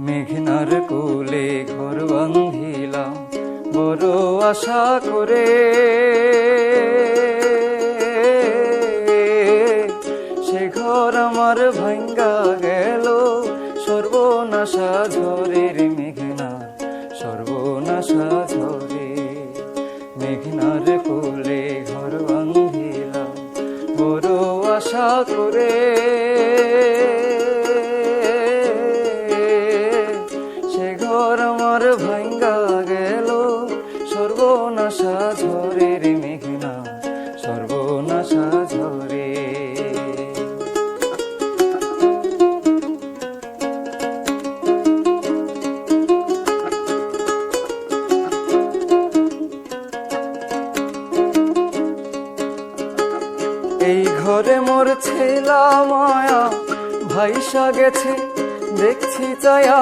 মেঘনার কোলে ঘর বাঁধিলাম বড় আশা করে, সে ঘর আমার ভাঙ্গা গেল সর্বনাশা ঝড়ের মেঘনা, সর্বনাশা ঝরে। মেঘনার কোলে ঘর বাঁধিলাম বড় আশা করে, সে ঘর আমার ভাঙ্গা গেল সর্বনাশা ঝড়ের মেঘনা, সর্বনাশা ঝরে। এই ঘরে মোর ছেলা মায়া ভাইসা গেছে দেখছি চায়া।